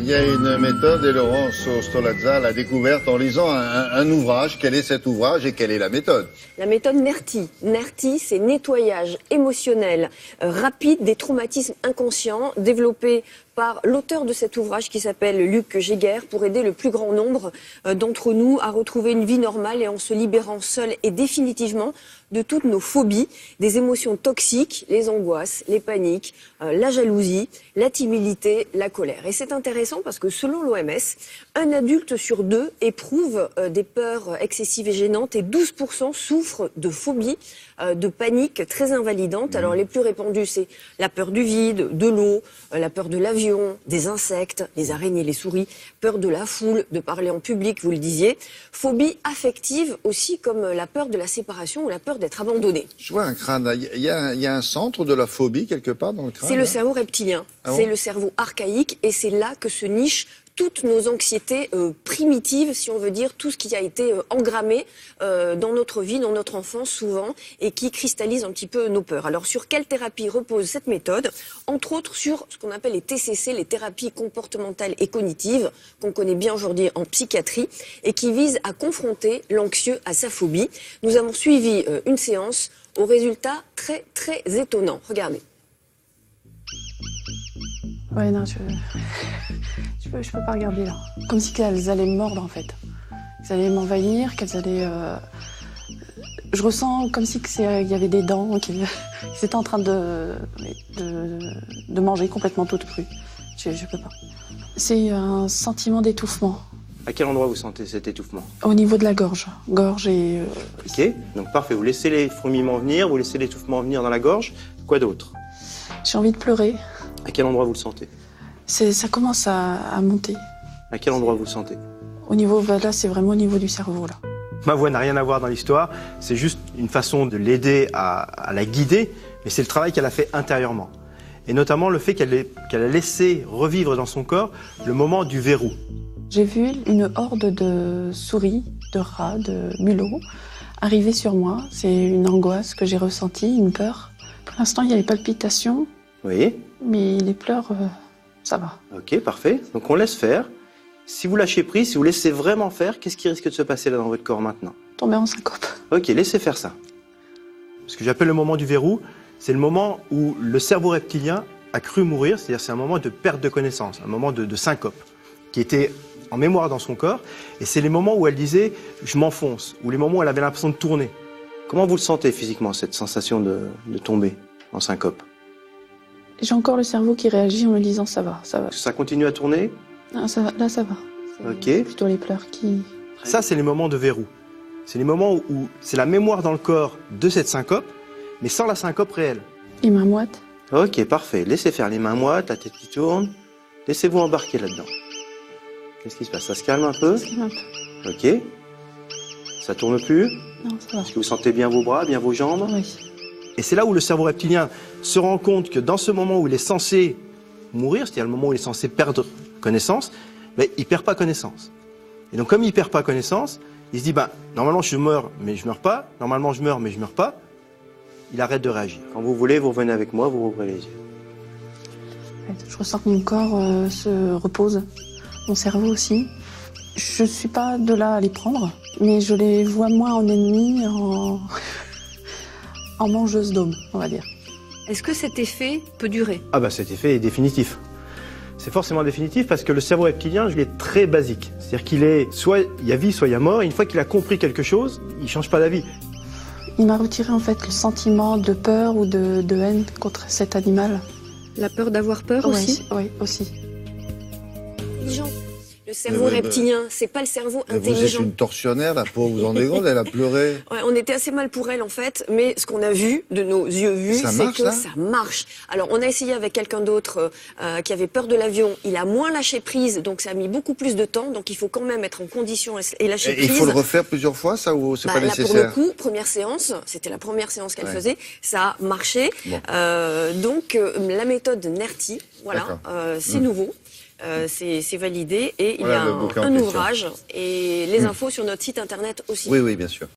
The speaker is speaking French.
y a une méthode et Laurence Stolazza l'a découverte en lisant un ouvrage. Quel est cet ouvrage et quelle est la méthode? La méthode NERTI. NERTI, c'est nettoyage émotionnel rapide des traumatismes inconscients développé par l'auteur de cet ouvrage qui s'appelle Luc Geiger pour aider le plus grand nombre d'entre nous à retrouver une vie normale et en se libérant seul et définitivement de toutes nos phobies, des émotions toxiques, les angoisses, les paniques, la jalousie, la timidité, la colère. Et c'est intéressant parce que selon l'OMS, un adulte sur deux éprouve des peurs excessives et gênantes et 12% souffrent de phobies, de panique très invalidantes. Alors les plus répandues, c'est la peur du vide, de l'eau, la peur de l'avion, des insectes, les araignées, les souris, peur de la foule, de parler en public, vous le disiez. Phobie affective aussi comme la peur de la séparation ou la peur d'être abandonné. Je vois un crâne. Il y a un centre de la phobie quelque part dans le crâne. C'est le cerveau reptilien. Ah bon? C'est le cerveau archaïque et c'est là que se nichent toutes nos anxiétés primitives, si on veut dire, tout ce qui a été engrammé dans notre vie, dans notre enfance souvent, et qui cristallise un petit peu nos peurs. Alors sur quelle thérapie repose cette méthode? Entre autres sur ce qu'on appelle les TCC, les thérapies comportementales et cognitives, qu'on connaît bien aujourd'hui en psychiatrie, et qui visent à confronter l'anxieux à sa phobie. Nous avons suivi une séance aux résultats très très étonnants. Regardez. Ouais, non, je peux pas regarder là. Comme si elles allaient me mordre en fait. Qu'elles allaient m'envahir, qu'elles allaient... Je ressens comme si il y avait des dents qui étaient en train de manger complètement toutes crues. Je peux pas. C'est un sentiment d'étouffement. À quel endroit vous sentez cet étouffement? Au niveau de la gorge. Gorge et... Ok, donc parfait. Vous laissez les fourmillements venir, vous laissez l'étouffement venir dans la gorge. Quoi d'autre? J'ai envie de pleurer. À quel endroit vous le sentez? Ça commence à monter. À quel endroit vous le sentez? Au niveau, là, c'est vraiment au niveau du cerveau, là. Ma voix n'a rien à voir dans l'histoire, c'est juste une façon de l'aider à la guider, mais c'est le travail qu'elle a fait intérieurement. Et notamment le fait qu'elle a laissé revivre dans son corps le moment du verrou. J'ai vu une horde de souris, de rats, de mulots arriver sur moi. C'est une angoisse que j'ai ressentie, une peur. Pour l'instant, il y a les palpitations. Oui. Mais les pleurs, ça va. Ok, parfait. Donc on laisse faire. Si vous lâchez prise, si vous laissez vraiment faire, qu'est-ce qui risque de se passer là dans votre corps maintenant? Tomber en syncope. Ok, laissez faire ça. Ce que j'appelle le moment du verrou, c'est le moment où le cerveau reptilien a cru mourir, c'est-à-dire c'est un moment de perte de connaissance, un moment de syncope, qui était en mémoire dans son corps, et c'est les moments où elle disait « je m'enfonce », ou les moments où elle avait l'impression de tourner. Comment vous le sentez physiquement, cette sensation de tomber en syncope? J'ai encore le cerveau qui réagit en me disant ça va, ça va. Ça continue à tourner? Ah, ça va, là ça va. Ok. Plutôt les pleurs qui... Ça, c'est les moments de verrou. C'est les moments où c'est la mémoire dans le corps de cette syncope, mais sans la syncope réelle. Les mains moites. Ok, parfait. Laissez faire les mains moites, la tête qui tourne. Laissez-vous embarquer là-dedans. Qu'est-ce qui se passe? Ça se calme un peu? Ça se calme un peu. Ok. Ça tourne plus? Non, ça va. Est-ce que vous sentez bien vos bras, bien vos jambes? Oui. Et c'est là où le cerveau reptilien se rend compte que dans ce moment où il est censé mourir, c'est-à-dire le moment où il est censé perdre connaissance, ben, il perd pas connaissance. Et donc comme il perd pas connaissance, il se dit normalement je meurs mais je meurs pas, normalement je meurs mais je meurs pas. Il arrête de réagir. Quand vous voulez, vous revenez avec moi, vous rouvrez les yeux. Je ressens que mon corps se repose, mon cerveau aussi. Je suis pas de là à les prendre, mais je les vois moins en ennemis, en mangeuse d'hommes, on va dire. Est-ce que cet effet peut durer? Ah bah cet effet est définitif. C'est forcément définitif parce que le cerveau reptilien, il est très basique. C'est-à-dire qu'il est, soit il y a vie, soit il y a mort. Et une fois qu'il a compris quelque chose, il change pas d'avis. Il m'a retiré en fait le sentiment de peur ou de haine contre cet animal. La peur d'avoir peur aussi? Oui, aussi. Intelligent. Le cerveau reptilien, c'est pas le cerveau intelligent. Vous êtes une tortionnaire, la pauvre, vous en rendez compte, elle a pleuré. Ouais, on était assez mal pour elle en fait, mais ce qu'on a vu, de nos yeux vus, c'est que ça marche. Alors on a essayé avec quelqu'un d'autre qui avait peur de l'avion, il a moins lâché prise, donc ça a mis beaucoup plus de temps, donc il faut quand même être en condition et lâcher prise. Et il faut le refaire plusieurs fois, ça, ou c'est pas nécessaire? Là pour le coup, première séance, c'était la première séance qu'elle faisait, ça a marché. Bon. Donc la méthode NERTI, voilà, c'est nouveau. C'est validé et il y a un ouvrage et les infos sur notre site internet aussi. Oui, oui, bien sûr.